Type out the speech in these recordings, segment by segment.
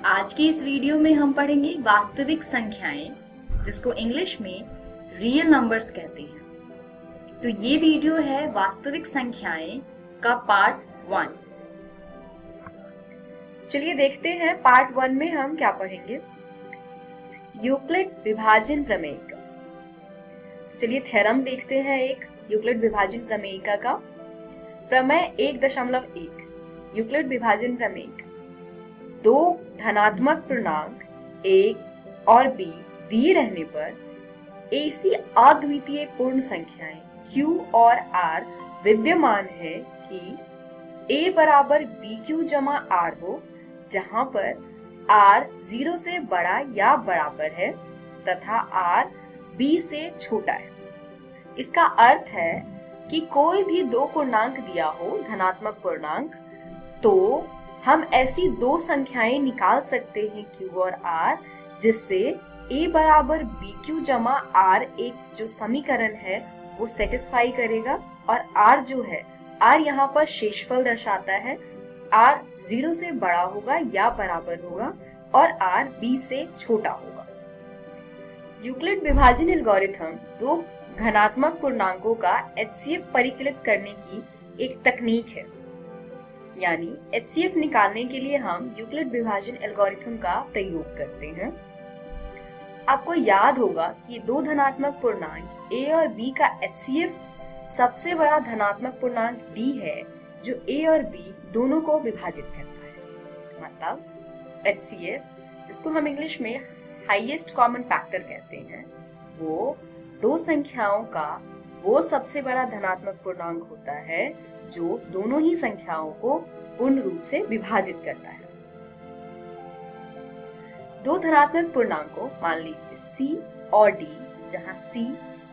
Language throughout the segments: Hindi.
आज की इस वीडियो में हम पढ़ेंगे वास्तविक संख्याएं, जिसको इंग्लिश में रियल नंबर्स कहते हैं। तो ये वीडियो है वास्तविक संख्याएं का पार्ट 1। चलिए देखते हैं पार्ट 1 में हम क्या पढ़ेंगे। यूक्लिड विभाजन प्रमेयिका। चलिए थ्योरम देखते हैं एक यूक्लिड विभाजन प्रमेयिका का। प्रमेय 1.1 यूक्लिड विभाजन प्रमेयिका। दो धनात्मक पूर्णांक a और b दिए रहने पर ऐसी अद्वितीय पूर्ण संख्याएं q और r विद्यमान है कि a बराबर bq जमा r हो, जहां पर r 0 से बड़ा या बराबर है तथा r b से छोटा है। इसका अर्थ है कि कोई भी दो पूर्णांक दिया हो, धनात्मक पूर्णांक, तो हम ऐसी दो संख्याएं निकाल सकते हैं q और r, जिससे a बराबर bq जमा r एक जो समीकरण है वो सेटिस्फाई करेगा और r जो है, r यहाँ पर शेषफल दर्शाता है। r 0 से बड़ा होगा या बराबर होगा और r b से छोटा होगा। यूक्लिड विभाजन एल्गोरिथम दो धनात्मक पूर्णांकों का HCF परिकलित करने की एक तकनीक है। यानी HCF निकालने के लिए हम यूक्लिड विभाजन एल्गोरिथम का प्रयोग करते हैं। आपको याद होगा कि दो धनात्मक पूर्णांक a और b का HCF सबसे बड़ा धनात्मक पूर्णांक d है, जो a और b दोनों को विभाजित करता है। मतलब HCF, जिसको हम इंग्लिश में हाईएस्ट कॉमन फैक्टर कहते हैं, वो दो संख्याओं का वो सबसे बड़ा धनात्मक पूर्णांक होता है जो दोनों ही संख्याओं को पूर्ण रूप से विभाजित करता है। दो धनात्मक पूर्णांकों, मान लीजिए c और d, जहां c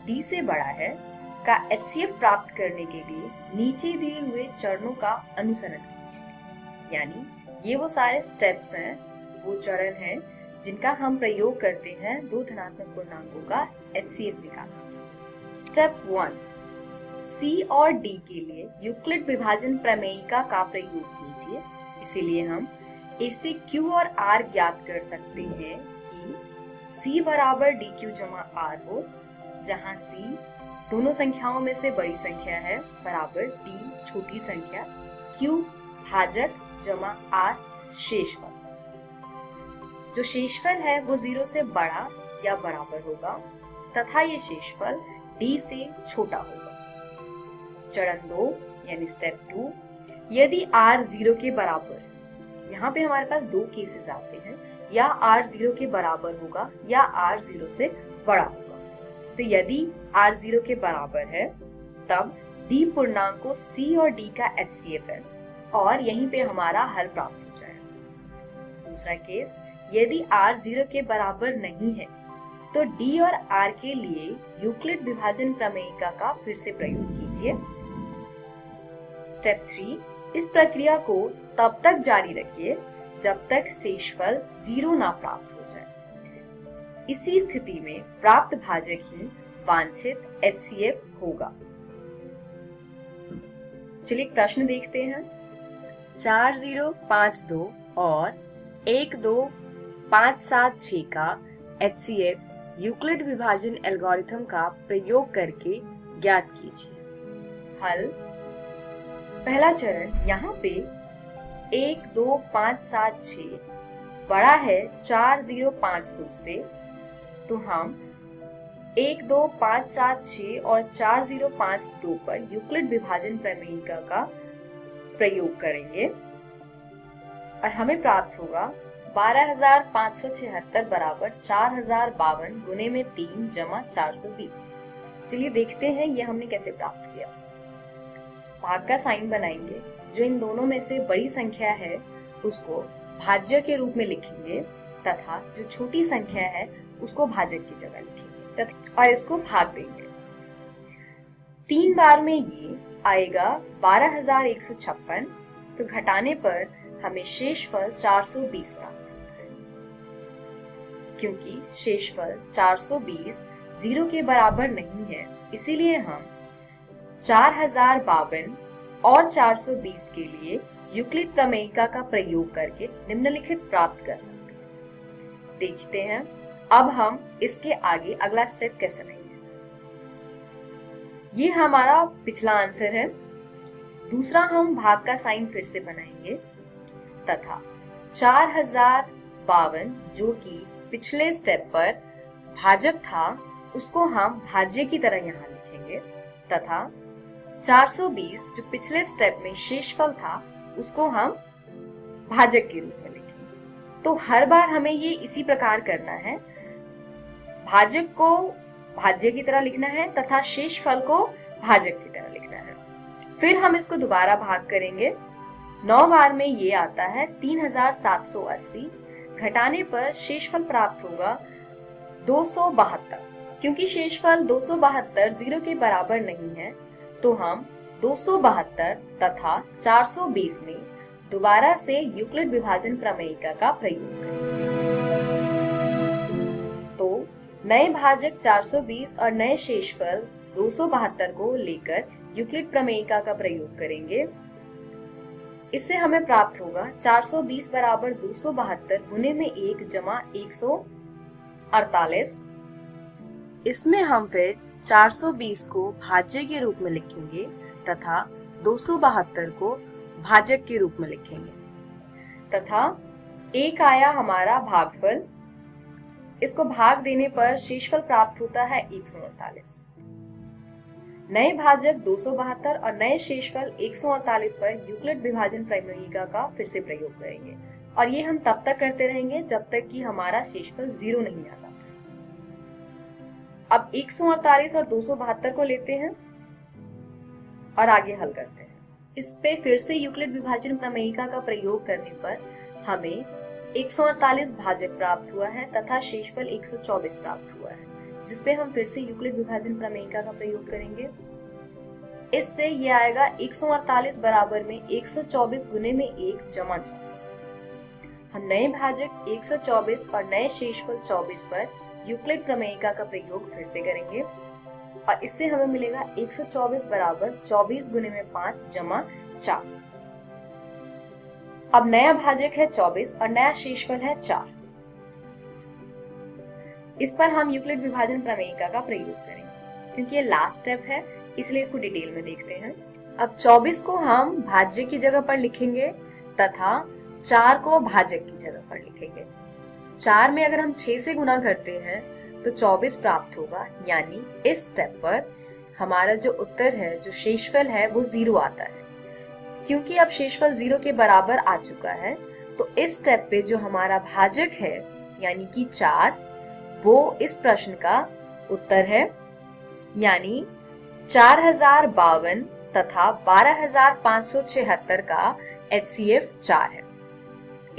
d से बड़ा है, का HCF प्राप्त करने के लिए नीचे दिए हुए चरणों का अनुसरण कीजिए। यानी ये वो सारे स्टेप्स हैं, वो चरण हैं जिनका हम प्रयोग करते हैं दो धनात्मक पूर्णांकों का HCF निकालने के लिए। स्टेप 1, c और d के लिए यूक्लिड विभाजन प्रमेयिका का प्रयोग कीजिए। इसीलिए हम इससे q और r ज्ञात कर सकते हैं कि c बराबर dq जमा r हो, जहां c दोनों संख्याओं में से बड़ी संख्या है, बराबर d छोटी संख्या, q भाजक जमा r शेषफल। जो शेषफल है वो 0 से बड़ा या बराबर होगा तथा ये शेषफल d से छोटा होगा। चरण 2 यानी स्टेप 2, यदि r 0 के बराबर, यहाँ पे हमारे पास दो केसेस आते हैं, या r 0 के बराबर होगा या r 0 से बड़ा होगा। तो यदि r 0 के बराबर है तब d पूर्णांकों c और d का HCF है और यहीं पे हमारा हल प्राप्त हो जाएगा। दूसरा केस, यदि r 0 के बराबर नहीं है तो d और r के लिए यूक्लिड विभाजन प्रमेयिका का फिर से प्रयोग कीजिए। स्टेप 3, इस प्रक्रिया को तब तक जारी रखिए जब तक शेषफल 0 ना प्राप्त हो जाए। इसी स्थिति में प्राप्त भाजक ही वांछित HCF होगा। चलिए एक प्रश्न देखते हैं। 4052 और 12576 का HCF यूक्लिड विभाजन एल्गोरिथम का प्रयोग करके ज्ञात कीजिए। हल। पहला चरण, यहाँ पे 12576 बड़ा है 4052 से, तो हम 12576 और 4052 पर यूक्लिड विभाजन प्रमेयिका का प्रयोग करेंगे और हमें प्राप्त होगा 12576 बराबर 4052 गुने में 3 जमा 420। चलिए देखते हैं ये हमने कैसे प्राप्त किया। भाग का साइन बनाएंगे। जो इन दोनों में से बड़ी संख्या है उसको भाज्य के रूप में लिखेंगे तथा जो छोटी संख्या है उसको भाजक की जगह लिखेंगे और इसको भाग देंगे। 3 बार में ये आएगा 12156, तो घटाने पर हमें शेषफल 420 प्राप्त होता है। क्योंकि शेषफल 420 0 के बराबर नहीं है, इसीलिए हम 4052 और 420 के लिए यूक्लिड प्रमेयिका का प्रयोग करके निम्नलिखित प्राप्त कर सकते हैं। देखते हैं अब हम इसके आगे अगला स्टेप कैसे लेंगे। ये हमारा पिछला आंसर है। दूसरा हम भाग का साइन फिर से बनाएंगे तथा 4052 जो कि पिछले स्टेप पर भाजक था उसको हम भाज्य की तरह यहाँ लिखेंगे तथा 420 जो पिछले स्टेप में शेषफल था उसको हम भाजक के रूप में लिखेंगे। तो हर बार हमें ये इसी प्रकार करना है, भाजक को भाज्य की तरह लिखना है तथा शेषफल को भाजक की तरह लिखना है। फिर हम इसको दोबारा भाग करेंगे। 9 बार में ये आता है 3780, घटाने पर शेषफल प्राप्त होगा 272। क्योंकि शेषफल 272 0 के बराबर नहीं है तो हम 272 तथा 420 में दोबारा से यूक्लिड विभाजन प्रमेयिका का प्रयोग करेंगे। तो नए भाजक 420 और नए शेषफल 272 को लेकर यूक्लिड प्रमेयिका का प्रयोग करेंगे। इससे हमें प्राप्त होगा 420 बराबर 272 गुने में 1 जमा 148। इसमें हम फिर 420 को भाज्य के रूप में लिखेंगे तथा 272 को भाजक के रूप में लिखेंगे तथा एक आया हमारा भागफल। इसको भाग देने पर शेषफल प्राप्त होता है 148। नए भाजक 272 और नए शेषफल 148 पर यूक्लिड विभाजन प्रमेयिका का फिर से प्रयोग करेंगे और ये हम तब तक करते रहेंगे जब तक कि हमारा शेषफल 0 नहीं आ जाता। अब 148 और 272 को लेते हैं और आगे हल करते हैं। इस पे फिर से यूक्लिड विभाजन प्रमेयिका का प्रयोग करने पर हमें 148 भाजक प्राप्त हुआ है तथा शेषफल 124 प्राप्त हुआ है, जिसपे हम फिर से यूक्लिड विभाजन प्रमेयिका का प्रयोग करेंगे। इससे ये आएगा 148 बराबर में 124 गुने में 1 जमा 24। हम नए भाजक 124 और नए शेषफल 24 पर यूक्लिड प्रमेयिका का प्रयोग फिर से करेंगे और इससे हमें मिलेगा 124 बराबर 24 गुने में 5 जमा 4। अब नया भाजक है 24 और नया शेषफल है 4। इस पर हम यूक्लिड विभाजन प्रमेयिका का प्रयोग करेंगे। क्योंकि ये लास्ट स्टेप है इसलिए इसको डिटेल में देखते हैं। अब 24 को हम भाज्य की जगह पर लिखेंगे तथा 4 को भाजक की जगह पर लिखेंगे। 4 में अगर हम 6 से गुना करते हैं तो 24 प्राप्त होगा, यानी इस स्टेप पर हमारा जो उत्तर है, जो शेषफल है वो 0 आता है। क्योंकि अब शेषफल 0 के बराबर आ चुका है तो इस स्टेप पे जो हमारा भाजक है यानी कि 4 वो इस प्रश्न का उत्तर है, यानी 4052 तथा 12576 का HCF 4 है।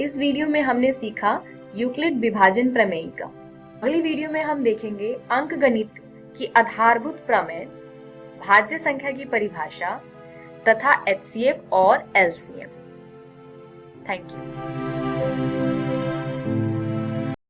इस वीडियो में हमने सीखा यूक्लिड विभाजन प्रमेयिका। अगली वीडियो में हम देखेंगे अंकगणित की आधारभूत प्रमेय, भाज्य संख्या की परिभाषा तथा HCF और LCM। Thank you.